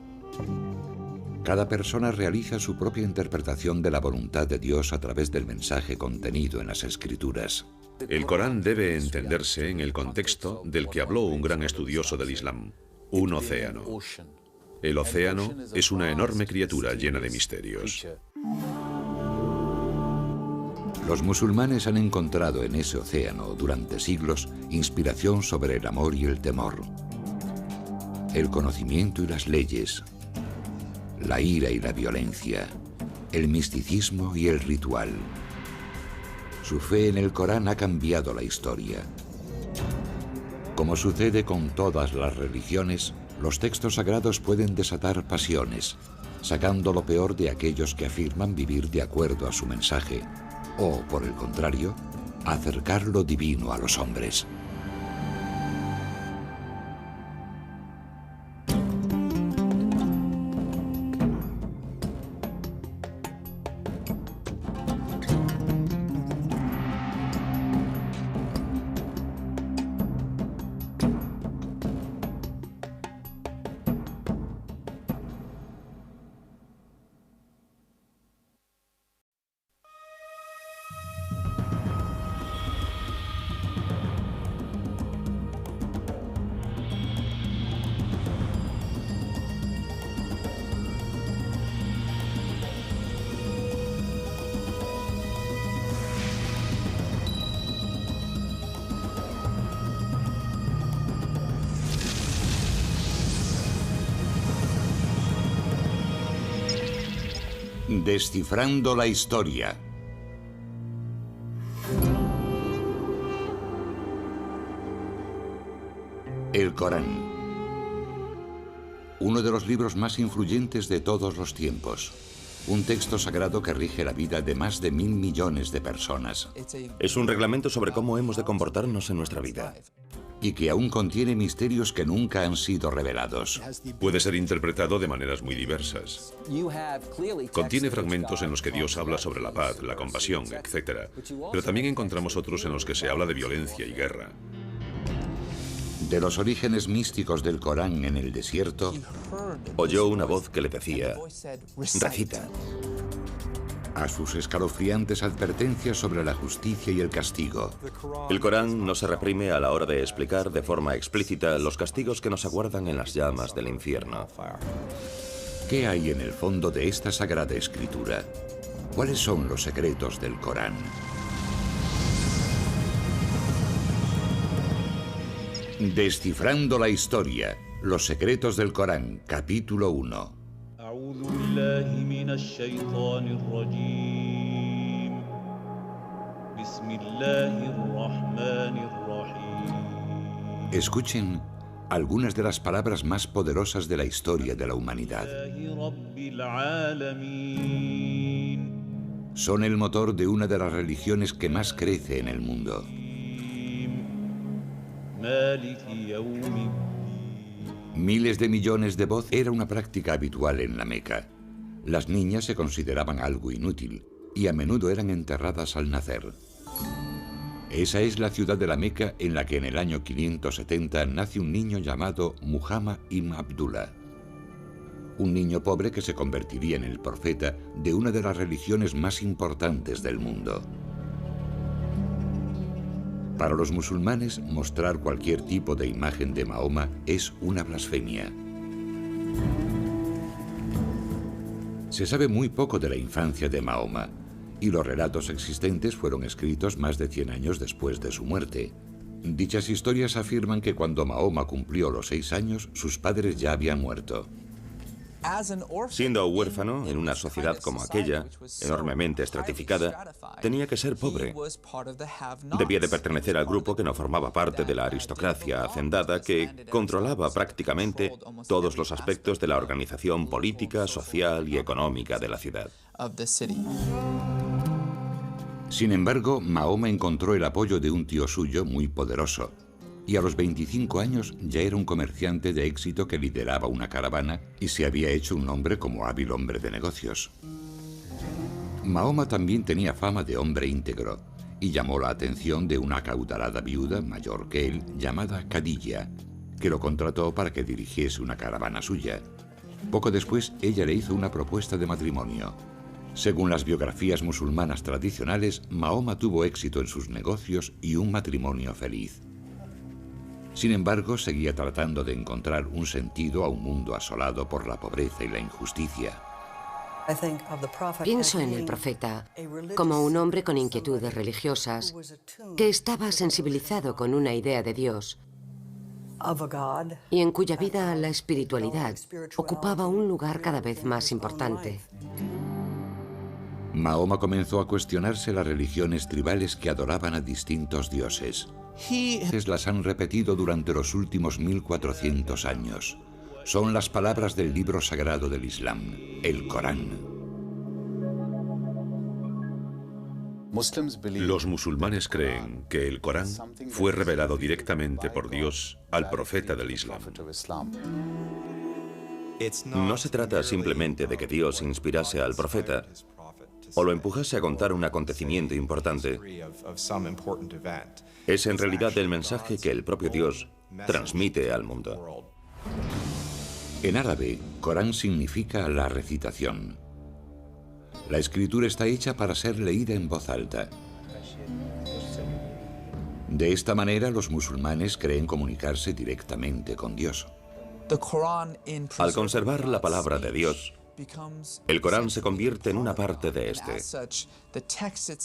Cada persona realiza su propia interpretación de la voluntad de Dios a través del mensaje contenido en las Escrituras. El Corán debe entenderse en el contexto del que habló un gran estudioso del Islam, un océano. El océano es una enorme criatura llena de misterios. Los musulmanes han encontrado en ese océano, durante siglos, inspiración sobre el amor y el temor, el conocimiento y las leyes, la ira y la violencia, el misticismo y el ritual. Su fe en el Corán ha cambiado la historia. Como sucede con todas las religiones, los textos sagrados pueden desatar pasiones, sacando lo peor de aquellos que afirman vivir de acuerdo a su mensaje, o, por el contrario, acercar lo divino a los hombres. Descifrando la historia. El Corán. Uno de los libros más influyentes de todos los tiempos. Un texto sagrado que rige la vida de más de 1.000 millones de personas. Es un reglamento sobre cómo hemos de comportarnos en nuestra vida. Y que aún contiene misterios que nunca han sido revelados. Puede ser interpretado de maneras muy diversas. Contiene fragmentos en los que Dios habla sobre la paz, la compasión, etc. Pero también encontramos otros en los que se habla de violencia y guerra. De los orígenes místicos del Corán en el desierto, oyó una voz que le decía, recita. A sus escalofriantes advertencias sobre la justicia y el castigo. El Corán no se reprime a la hora de explicar de forma explícita los castigos que nos aguardan en las llamas del infierno. ¿Qué hay en el fondo de esta sagrada escritura? ¿Cuáles son los secretos del Corán? Descifrando la historia. Los secretos del Corán, capítulo 1. Escuchen algunas de las palabras más poderosas de la historia de la humanidad. Son el motor de una de las religiones que más crece en el mundo. Miles de millones de voz era una práctica habitual en la Meca. Las niñas se consideraban algo inútil y a menudo eran enterradas al nacer. Esa es la ciudad de la Meca en la que en el año 570 nace un niño llamado Muhammad ibn Abdullah. Un niño pobre que se convertiría en el profeta de una de las religiones más importantes del mundo. Para los musulmanes, mostrar cualquier tipo de imagen de Mahoma es una blasfemia. Se sabe muy poco de la infancia de Mahoma, y los relatos existentes fueron escritos más de 100 años después de su muerte. Dichas historias afirman que cuando Mahoma cumplió los 6 años, sus padres ya habían muerto. Siendo huérfano en una sociedad como aquella, enormemente estratificada, tenía que ser pobre. Debía de pertenecer al grupo que no formaba parte de la aristocracia hacendada que controlaba prácticamente todos los aspectos de la organización política, social y económica de la ciudad. Sin embargo, Mahoma encontró el apoyo de un tío suyo muy poderoso. Y a los 25 años ya era un comerciante de éxito que lideraba una caravana y se había hecho un nombre como hábil hombre de negocios. Mahoma también tenía fama de hombre íntegro y llamó la atención de una acaudalada viuda mayor que él llamada Khadija, que lo contrató para que dirigiese una caravana suya. Poco después, ella le hizo una propuesta de matrimonio. Según las biografías musulmanas tradicionales, Mahoma tuvo éxito en sus negocios y un matrimonio feliz. Sin embargo, seguía tratando de encontrar un sentido a un mundo asolado por la pobreza y la injusticia. Pienso en el profeta como un hombre con inquietudes religiosas que estaba sensibilizado con una idea de Dios y en cuya vida la espiritualidad ocupaba un lugar cada vez más importante. Mahoma comenzó a cuestionarse las religiones tribales que adoraban a distintos dioses. Las han repetido durante los últimos 1400 años. Son las palabras del libro sagrado del Islam, el Corán. Los musulmanes creen que el Corán fue revelado directamente por Dios al profeta del Islam. No se trata simplemente de que Dios inspirase al profeta o lo empujase a contar un acontecimiento importante. Es en realidad el mensaje que el propio Dios transmite al mundo. En árabe, Corán significa la recitación. La escritura está hecha para ser leída en voz alta. De esta manera, los musulmanes creen comunicarse directamente con Dios. Al conservar la palabra de Dios, el Corán se convierte en una parte de este.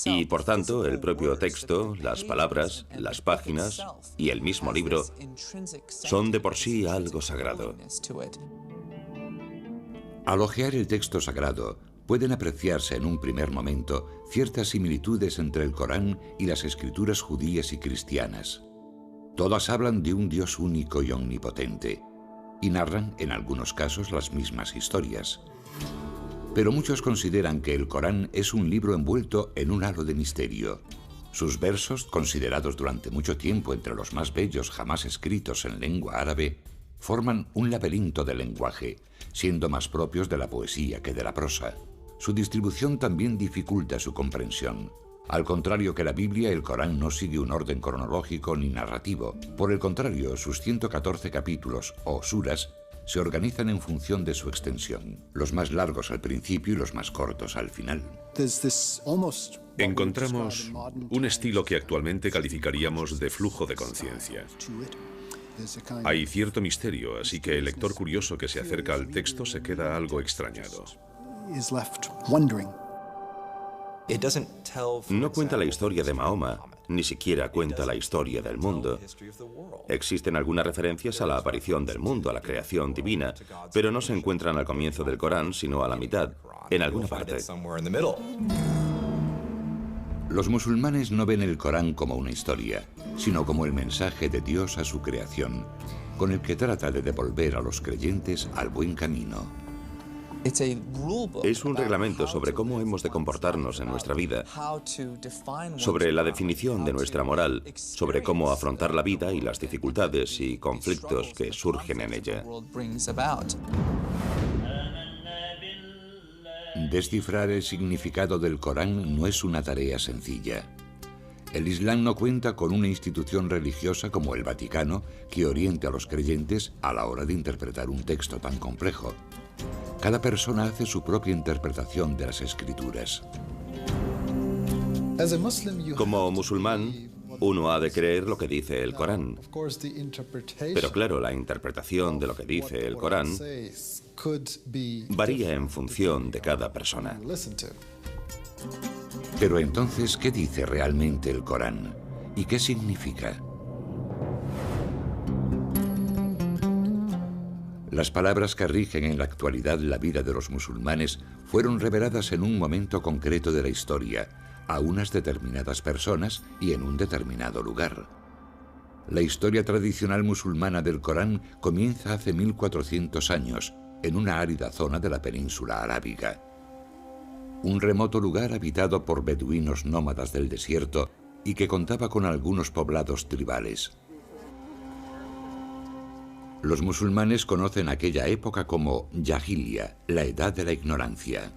Y, por tanto, el propio texto, las palabras, las páginas y el mismo libro son de por sí algo sagrado. Al hojear el texto sagrado, pueden apreciarse en un primer momento ciertas similitudes entre el Corán y las escrituras judías y cristianas. Todas hablan de un Dios único y omnipotente, y narran, en algunos casos, las mismas historias. Pero muchos consideran que el Corán es un libro envuelto en un halo de misterio. Sus versos, considerados durante mucho tiempo entre los más bellos jamás escritos en lengua árabe, forman un laberinto de lenguaje, siendo más propios de la poesía que de la prosa. Su distribución también dificulta su comprensión. Al contrario que la Biblia, el Corán no sigue un orden cronológico ni narrativo. Por el contrario, sus 114 capítulos, o suras, se organizan en función de su extensión, los más largos al principio y los más cortos al final. Encontramos un estilo que actualmente calificaríamos de flujo de conciencia. Hay cierto misterio, así que el lector curioso que se acerca al texto se queda algo extrañado. No cuenta la historia de Mahoma, ni siquiera cuenta la historia del mundo. Existen algunas referencias a la aparición del mundo, a la creación divina, pero no se encuentran al comienzo del Corán, sino a la mitad, en alguna parte. Los musulmanes no ven el Corán como una historia, sino como el mensaje de Dios a su creación, con el que trata de devolver a los creyentes al buen camino. Es un reglamento sobre cómo hemos de comportarnos en nuestra vida, sobre la definición de nuestra moral, sobre cómo afrontar la vida y las dificultades y conflictos que surgen en ella. Descifrar el significado del Corán no es una tarea sencilla. El Islam no cuenta con una institución religiosa como el Vaticano que oriente a los creyentes a la hora de interpretar un texto tan complejo. Cada persona hace su propia interpretación de las escrituras. Como musulmán, uno ha de creer lo que dice el Corán. Pero claro, la interpretación de lo que dice el Corán varía en función de cada persona. Pero entonces, ¿qué dice realmente el Corán? ¿Y qué significa? Las palabras que rigen en la actualidad la vida de los musulmanes fueron reveladas en un momento concreto de la historia, a unas determinadas personas y en un determinado lugar. La historia tradicional musulmana del Corán comienza hace 1400 años, en una árida zona de la península arábiga. Un remoto lugar habitado por beduinos nómadas del desierto y que contaba con algunos poblados tribales. Los musulmanes conocen aquella época como Yahilia, la edad de la ignorancia.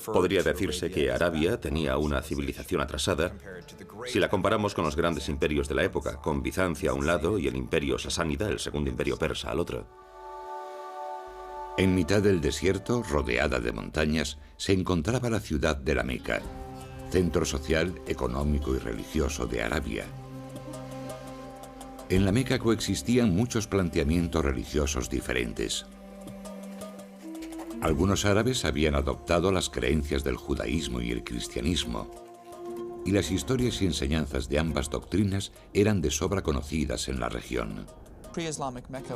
Podría decirse que Arabia tenía una civilización atrasada si la comparamos con los grandes imperios de la época, con Bizancia a un lado y el imperio sasánida, el segundo imperio persa, al otro. En mitad del desierto, rodeada de montañas, se encontraba la ciudad de la Meca, centro social, económico y religioso de Arabia. En la Meca coexistían muchos planteamientos religiosos diferentes. Algunos árabes habían adoptado las creencias del judaísmo y el cristianismo, y las historias y enseñanzas de ambas doctrinas eran de sobra conocidas en la región.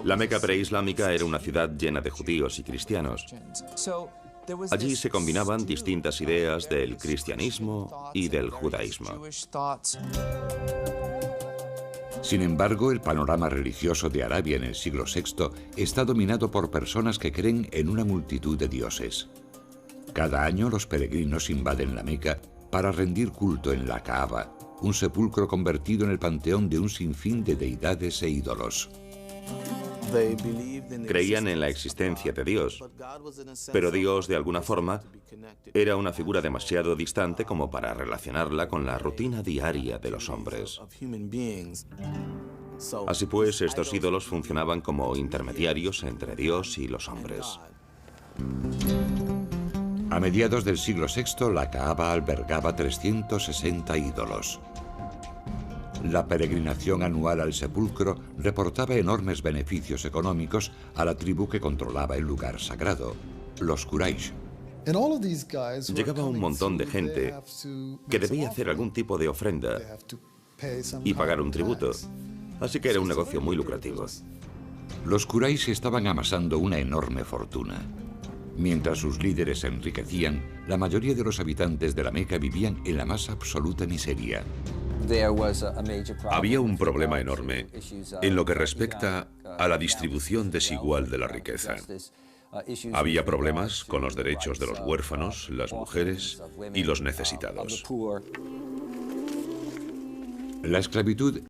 La Meca preislámica era una ciudad llena de judíos y cristianos. Allí se combinaban distintas ideas del cristianismo y del judaísmo. Sin embargo, el panorama religioso de Arabia en el siglo VI está dominado por personas que creen en una multitud de dioses. Cada año los peregrinos invaden la Meca para rendir culto en la Kaaba, un sepulcro convertido en el panteón de un sinfín de deidades e ídolos. Creían en la existencia de Dios, pero Dios, de alguna forma, era una figura demasiado distante como para relacionarla con la rutina diaria de los hombres. Así pues, estos ídolos funcionaban como intermediarios entre Dios y los hombres. A mediados del siglo VI, la Kaaba albergaba 360 ídolos. La peregrinación anual al sepulcro reportaba enormes beneficios económicos a la tribu que controlaba el lugar sagrado, los Quraysh. Llegaba un montón de gente que debía hacer algún tipo de ofrenda y pagar un tributo, así que era un negocio muy lucrativo. Los Quraysh estaban amasando una enorme fortuna. Mientras sus líderes se enriquecían, la mayoría de los habitantes de la Meca vivían en la más absoluta miseria. Había un problema enorme en lo que respecta a la distribución desigual de la riqueza. Había problemas con los derechos de los huérfanos, las mujeres y los necesitados. La esclavitud